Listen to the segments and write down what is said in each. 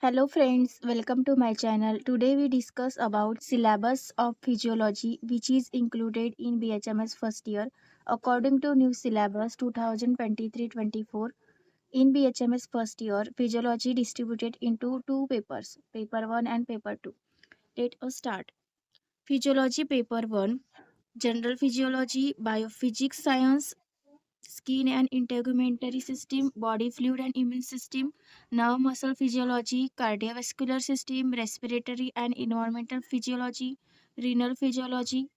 Hello friends, welcome to my channel. Today we discuss about syllabus of physiology which is included in BHMS first year according to new syllabus 2023-24. In BHMS first year, physiology distributed into two papers, paper 1 and paper 2. Let us start. Physiology paper 1, general physiology, biophysics science, skin and integumentary system, body fluid and immune system, nerve muscle physiology, cardiovascular system, respiratory and environmental physiology, renal physiology.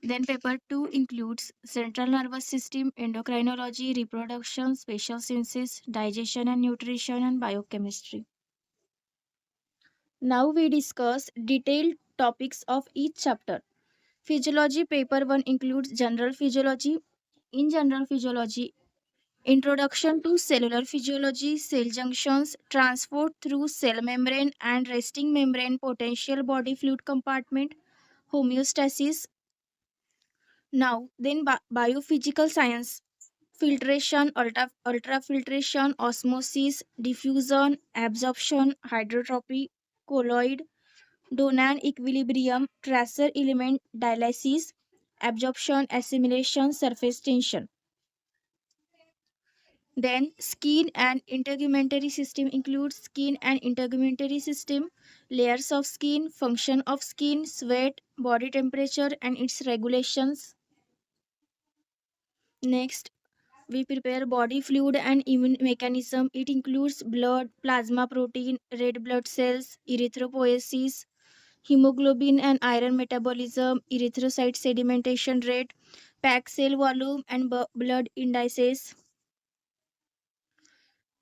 Then paper 2 includes central nervous system, endocrinology, reproduction, spatial senses, digestion and nutrition and biochemistry. Now we discuss detailed topics of each chapter. Physiology paper 1 includes general physiology. In general physiology, introduction to cellular physiology, cell junctions, transport through cell membrane and resting membrane, potential body fluid compartment, homeostasis. Now, then biophysical science, filtration, ultrafiltration, osmosis, diffusion, absorption, hydrotropy, colloid, Donan equilibrium, tracer element dialysis, absorption, assimilation, surface tension. Then skin and integumentary system includes skin and integumentary system, layers of skin, function of skin, sweat, body temperature and its regulations. Next, we prepare body fluid and immune mechanism. It includes blood, plasma protein, red blood cells, erythropoiesis, hemoglobin and iron metabolism, erythrocyte sedimentation rate, packed cell volume and blood indices.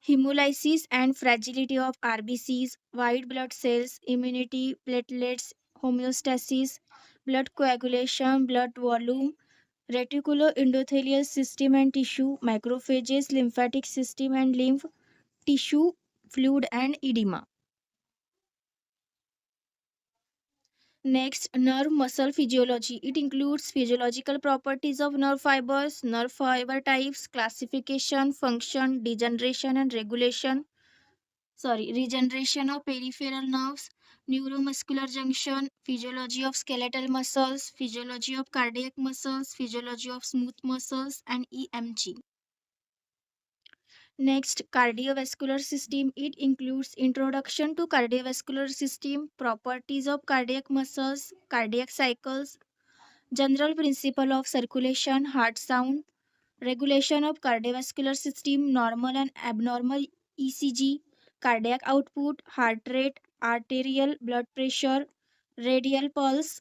Hemolysis and fragility of RBCs, white blood cells, immunity, platelets, homeostasis, blood coagulation, blood volume, reticuloendothelial system and tissue, macrophages, lymphatic system and lymph, tissue, fluid and edema. Next, nerve muscle physiology. It includes physiological properties of nerve fiber types, classification, function, degeneration and regeneration of peripheral nerves, neuromuscular junction, physiology of skeletal muscles, physiology of cardiac muscles, physiology of smooth muscles, and EMG. Next, cardiovascular system. It includes introduction to cardiovascular system, properties of cardiac muscles, cardiac cycles, general principle of circulation, heart sound, regulation of cardiovascular system, normal and abnormal ECG, cardiac output, heart rate, arterial blood pressure, radial pulse.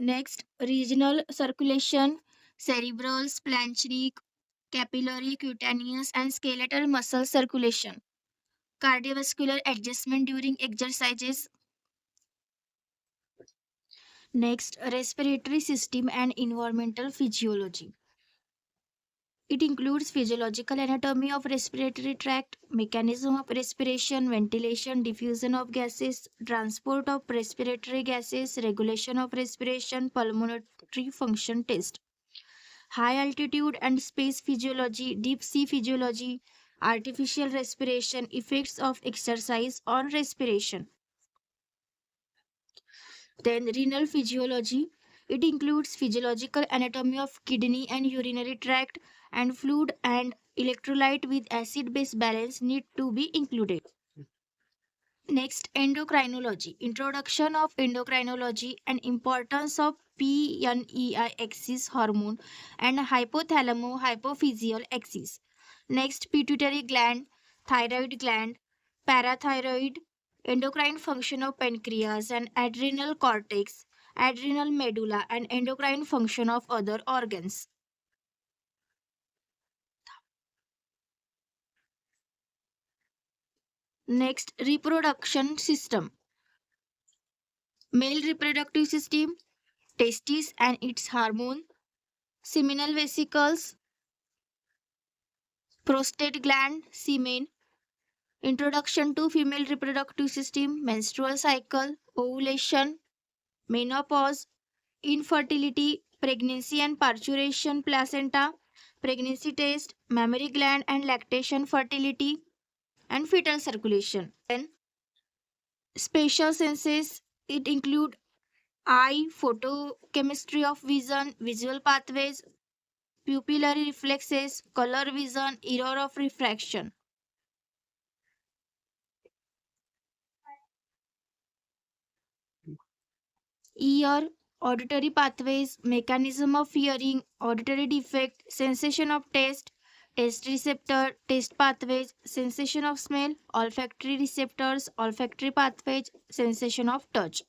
Next, regional circulation, cerebral, splanchnic, capillary, cutaneous, and skeletal muscle circulation. Cardiovascular adjustment during exercises. Next, respiratory system and environmental physiology. It includes physiological anatomy of respiratory tract, mechanism of respiration, ventilation, diffusion of gases, transport of respiratory gases, regulation of respiration, pulmonary function test. High altitude and space physiology, deep sea physiology, artificial respiration, effects of exercise on respiration. Then renal physiology. It includes physiological anatomy of kidney and urinary tract, and fluid and electrolyte with acid base balance need to be included. Next, endocrinology. Introduction of endocrinology and importance of PNEI axis hormone and hypothalamo-hypophyseal axis. Next, pituitary gland, thyroid gland, parathyroid, endocrine function of pancreas and adrenal cortex, adrenal medulla, and endocrine function of other organs. Next, reproduction system. Male reproductive system, testes and its hormone, seminal vesicles, prostate gland, semen, introduction to female reproductive system, menstrual cycle, ovulation, menopause, infertility, pregnancy and parturition, placenta, pregnancy test, mammary gland and lactation fertility, and fetal circulation. Then spatial senses, it include eye, photochemistry of vision, visual pathways, pupillary reflexes, color vision, error of refraction. Ear, auditory pathways, mechanism of hearing, auditory defect, sensation of taste, taste receptor, taste pathways, sensation of smell, olfactory receptors, olfactory pathways, sensation of touch.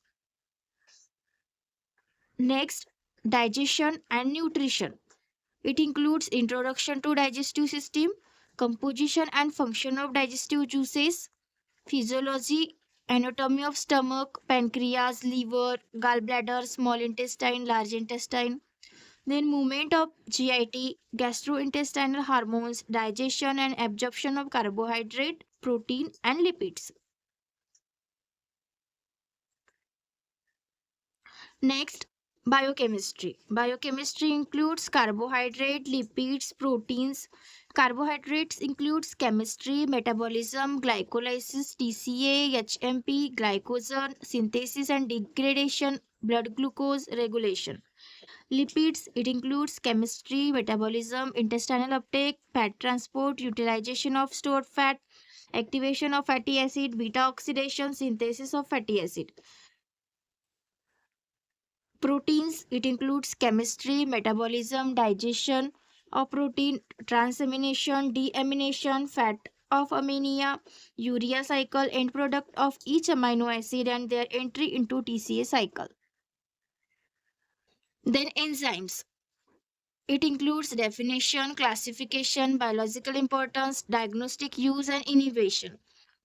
Next, digestion and nutrition. It includes introduction to digestive system, composition and function of digestive juices, physiology, anatomy of stomach, pancreas, liver, gallbladder, small intestine, large intestine. Then movement of GIT, gastrointestinal hormones, digestion and absorption of carbohydrate, protein and lipids. Next, biochemistry. Biochemistry includes carbohydrate, lipids, proteins. Carbohydrates includes chemistry, metabolism, glycolysis, TCA, HMP, glycogen, synthesis and degradation, blood glucose regulation. Lipids, it includes chemistry, metabolism, intestinal uptake, fat transport, utilization of stored fat, activation of fatty acid, beta oxidation, synthesis of fatty acid. Proteins, it includes chemistry, metabolism, digestion of protein, transamination, deamination, fat of ammonia, urea cycle, end product of each amino acid and their entry into TCA cycle. Then enzymes. It includes definition, classification, biological importance, diagnostic use, and innovation.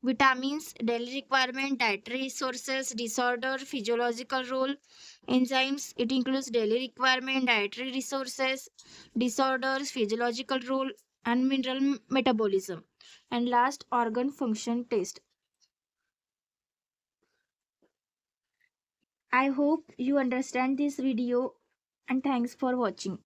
Vitamins, daily requirement, dietary resources, disorder, physiological role. Enzymes, it includes daily requirement, dietary resources, disorders, physiological role, and mineral metabolism. And last, organ function test. I hope you understand this video and thanks for watching.